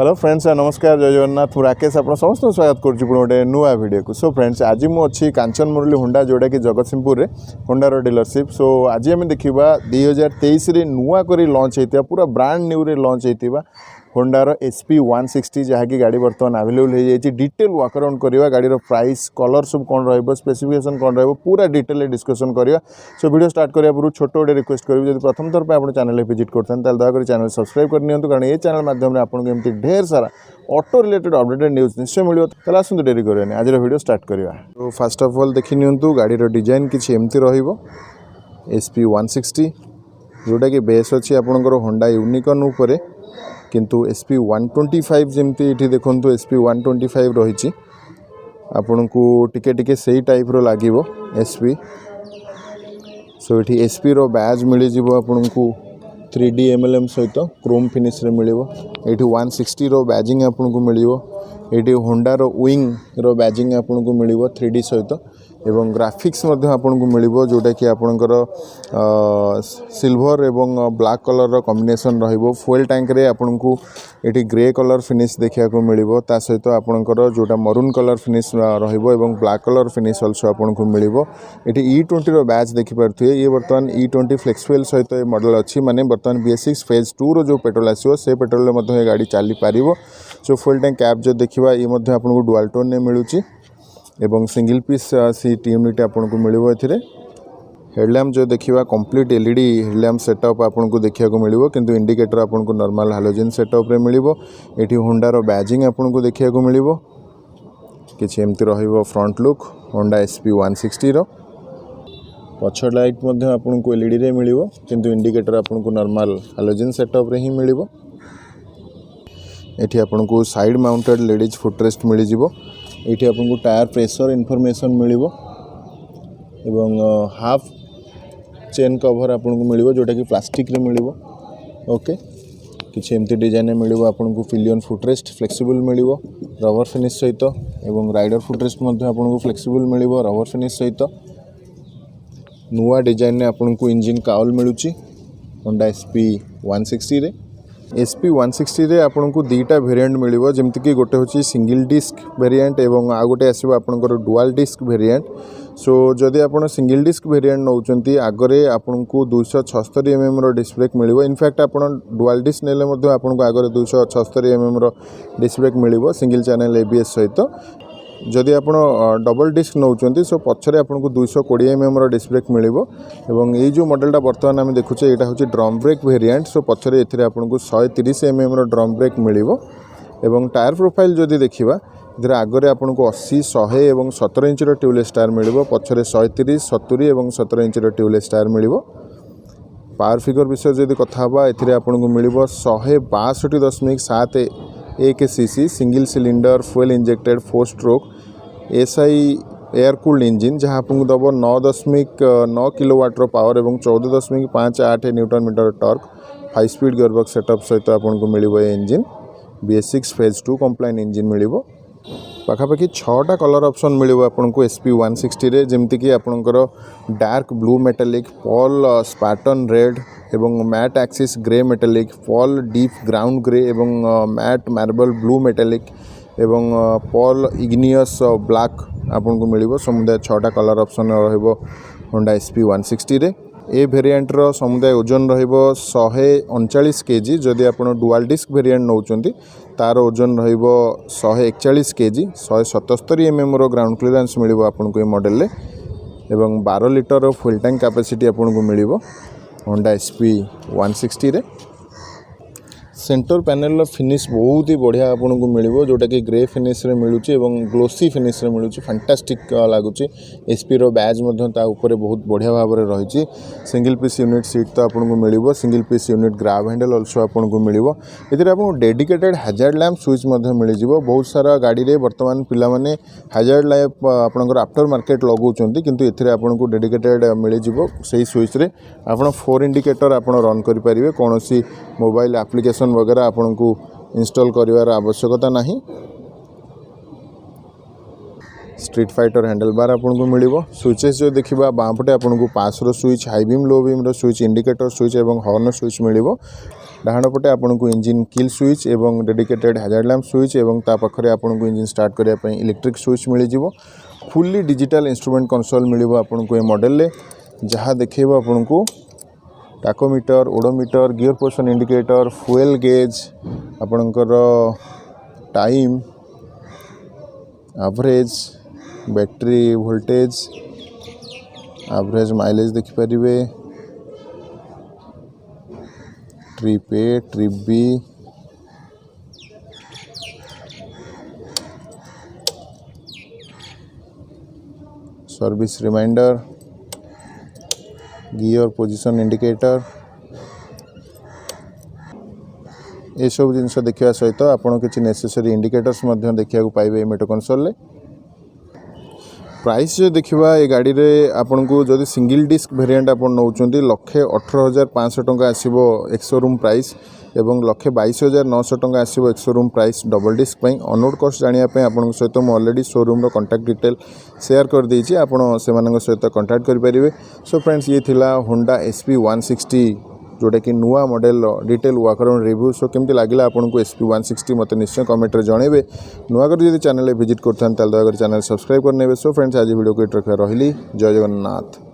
Hello friends नमस्कार जय जगन्नाथ मु राकेश आप समस्त स्वागत करुँच गोटे नुआ वीडियो को। सो फ्रेंड्स आज मुझे कांचन मुरली होंडा जोटा कि जगतसिंहपुर में होंडार डीलरशिप। सो आज आम देखा 2023 नुआ कर लॉन्च होता पूरा ब्रांड न्यू रे लॉन्च होता होंडार SP 160 जहाँकि गाड़ी बर्तमान अवेलेबल हो जाए। डिटेल वाकराउंड करवा गाड़ीर प्राइस कलर सब कौन स्पेसिफिकेशन कौन पूरा डिटेल डिस्कसन करवा। सो वीडियो स्टार्ट करने पूर्व छोट गोटे रिक्वेस्ट करी जब प्रथम थर पर आप चैनल विजिट करते दयाकोरी चैनल सब्सक्राइब करनी कारण ये चैनल माध्यम आपको एमती ढेर सारा ऑटो रिलेटेड अपडेटेड न्यूज निश्चय मिले। तो आसतु डेरी करवानी आज वीडियो स्टार्ट करवा। तो फास्ट ऑफ ऑल देखि नियंतु गाड़ीर डिजाइन किसी एमती रहिबो SP 160 जोटा कि बेस अच्छी आपंकर होंडा यूनिकॉर्न उपरे किंतु SP 125 जमती ये देखो SP 125 रही आपन को टिके सही टाइप रो लागिवो SP। सो ये SP रो बैज मिल जाव आपन को 3D MLM सहित क्रोम फिनिश रे मिलिवो। ये 160 रो बैजिंग आपन को मिलिवो। ये होंडा रो विंग रो बैजिंग आपन को मिलिवो 3D सहित एवं ग्राफिक्स मध्य आपन को मिलिवो जोटा कि आपनकर सिल्वर एवं ब्लैक कलर रो कॉम्बिनेशन रहिबो। फुएल टैंक रे आपन को एटी ग्रे कलर फिनिश देखा को मिलिवो ता सहित आपनकर जोटा मरून कलर फिनिश रहिबो एवं ब्लैक कलर फिनिश आल्सो आपन को मिलिवो। एटी E20 रो बैच देखि परथुए ये वर्तमान E20 फ्लेक्स फ्यूल सहित मॉडल अछि माने वर्तमान BS6 फेज 2 रो जो पेट्रोल आसीबो से पेट्रोल रे मध्य गाड़ी चली पारिबो। सो फुएल टैंक कैप जो देखिबा ये मध्य आपन को डुअल टोन ने मिलुची एवं सिंगल पीस सीट यूनिट आपन को मिलिवो। एथिरे हेडलैम्प जो देखिबा कंप्लीट LED हेडलैम्प सेटअप आपन को देखिया को मिलिवो किंतु इंडिकेटर आपन को नॉर्मल हालोजन सेटअप रे मिलिवो। एठी होंडा रो बैजिंग आपन को देखिया को मिलिवो किछि एमति रहिबो। फ्रंट लुक होंडा SP 160 रो पछ लाइट मध्य आपन को LED रे मिलिवो किंतु इंडिकेटर आपन को नॉर्मल हालोजन सेटअप रे ही मिलिवो। एठी आपन को साइड माउंटेड लेडीज फुटरेस्ट मिली जिवो। एठी आपन को टायर प्रेशर इन्फॉर्मेशन मिलिवो एवं हाफ चेन कवर आपन को मिलिवो जोटा कि प्लास्टिक रे मिलिवो। ओके किछि एमती डिजाइन मिलिवो आपन को पिलियन फुटरेस्ट फ्लेक्सिबल मिलिवो रबर फिनिश सहित एवं राइडर फुटरेस्ट मध्य आपन को फ्लेक्सिबल मिलिवो रबर फिनिश सहित। नुआ डिजाइन ने आपन को इंजन काउल मिलुची होंडा SP 160 रे। SP 160 रे आपन को दीटा वेरिएंट मिलिवो जेमति कि गोटे होची सिंगल डिस्क वेरिएंट एवं आ गोटे आसीबो आपनकर डुअल डिस्क वेरिएंट। सो जदि आपन सिंगल डिस्क वेरिएंट नौचंती आगरे आपन को 276 mm रो डिस्क ब्रेक मिलिवो। इनफैक्ट आपन डुअल डिस्क नेले मध्ये आपन को आगरे 276 mm रो डिस्क ब्रेक मिलिवो सिंगल चैनल ABS सहित। जदि आप डबल डिस्क नौचंती सो पछरे आपन को 220 mm रो डिस्क ब्रेक मिलिवो एवं ये जो मॉडलटा वर्तमान आम देखुचे यहाँ होची ड्रम ब्रेक वेरिएंट। सो पछरे एथिरे आपन को 130 mm रो ड्रम ब्रेक मिलिवो एवं टायर प्रोफाइल जदि देखिबा इधर आगरे आपन को 80 100 एवं 17 इंच रो ट्यूबलेस टायर मिलिवो पछरे 130 70 एवं 17 इंच रो ट्यूबलेस टायर मिलिवो। पावर फिगर विषय जदि कथा बा एथिरे आपन को मिलिवो 162.71 cc single cylinder fuel injected 4 stroke SI air cooled engine जहाँ आपको दब 9.9 किलोवाट रो पावर एवं 14.58 newton metre torque 5 speed gearbox setup सहित आपको मिलिवो ये engine BS6 phase 2 compliant engine मिलिवो। पाखापाखि 6टा कलर ऑप्शन मिलिवो आपको SP 160 रे जेमति कि आपनकर dark blue metallic pearl spartan red एवं matte axis grey metallic pearl deep ground grey एवं मैट मार्बल ब्लू मेटालिक एवं पॉल इग्नियस ब्लैक आपन को मिलिवो। समुदाय 6टा कलर ऑप्शन रहिबो होंडा SP 160 रे। ए वेरिएंट रो समुदाय ओजन रहिबो 139 kg। जदि आपन डुअल डिस्क वेरिएंट नौचंती तार ओजन रहिबो 141 kg 177 mm रो ग्राउंड क्लियरेंस मिलिवो आपन को ए मॉडल ले एवं 12 लीटर रो फुल टैंक कैपेसिटी आपन को मिलिवो होंडा SP 160 रे। सेंटर पैनल रो फिनिश बहुत ही बढ़िया आपन को मिलिवो जोटा कि ग्रे फिनिश रे मिलुची एवं ग्लोसी फिनिश रे मिलुची फैंटास्टिक लागुची। SP रो बैज मध्य ता ऊपर बहुत बढ़िया भाव रे रहिची। सिंगल पीस यूनिट सीट तो आपन को मिलिवो single piece unit grab handle also आपन को मिलिवो। इधर आपन डेडिकेटेड हैजार्ड लैंप स्विच मध्य मिल जिवो। बहुत सारा गाड़ी रे वर्तमान पिला माने हैजार्ड लैंप आपनकर आफ्टर मार्केट लगौचंती किंतु एथिरे आपन को डेडिकेटेड मिल जिवो सही स्विच रे आपन 4 इंडिकेटर आपन रन करि परिबे। कोनोसी मोबाइल एप्लीकेशन वगैरह आपन को इंस्टॉल करिवार आवश्यकता नहीं। स्ट्रीट फाइटर हैंडल बार आपन को मिलिवो। स्विचेस जो देखिबा बापटे आपन को पास रो switch high beam low beam रो स्विच इंडिकेटर स्विच एवं हॉर्न स्विच मिलिवो। डाहाण पटे आपन को इंजिन किल स्विच एवं डेडिकेटेड हैजार्ड लैंप स्विच एवं ता पाखरे आपन को इंजिन स्टार्ट करिया पई इलेक्ट्रिक स्विच मिल जिवो। फुल्ली डिजिटल इंस्ट्रूमेंट कंसोल मिलिबो आपन को ए मॉडल ले, जहाँ देखैबो आपन को tachometer, odometer, gear position indicator, fuel gauge, आपनकर time, average, battery voltage, average mileage देखि परिबे, trip A, trip B, service reminder, gear position indicator, ये सब जिनस देखा सहित आपन किसी नेसेसरी इंडिकेटर्स देखा पाइबे मेटो कंसोल ले। प्राइस जो देखा ये गाड़ी रे आपन को जदि सिंगल डिस्क वेरिएंट आपन नौचंती 1,18,500 टंका आसीबो एक्स शोरूम प्राइस एवं 1,22,900 टंका आसीबो ex showroom price double disc पई। ऑनरोड कॉस्ट जानिया पई आपन सहित मु ऑलरेडी शोरूम रो कांटेक्ट डिटेल शेयर कर देछि, आपन से मानक सहित कांटेक्ट करि परिबे। सो फ्रेंड्स ये थिला होंडा SP 160 जोटा कि नुआ मॉडल डिटेल वाकराउंड रिव्यू। सो केमती लगिला आपन को SP 160 मते निश्चय कमेंट रे जणेबे। नुआ कर जदि चैनल विजिट करथान ताल दया कर चैनल सब्सक्राइब करनेबे। सो फ्रेंड्स आज वीडियो को एट रखा रहिली। जय जगन्नाथ।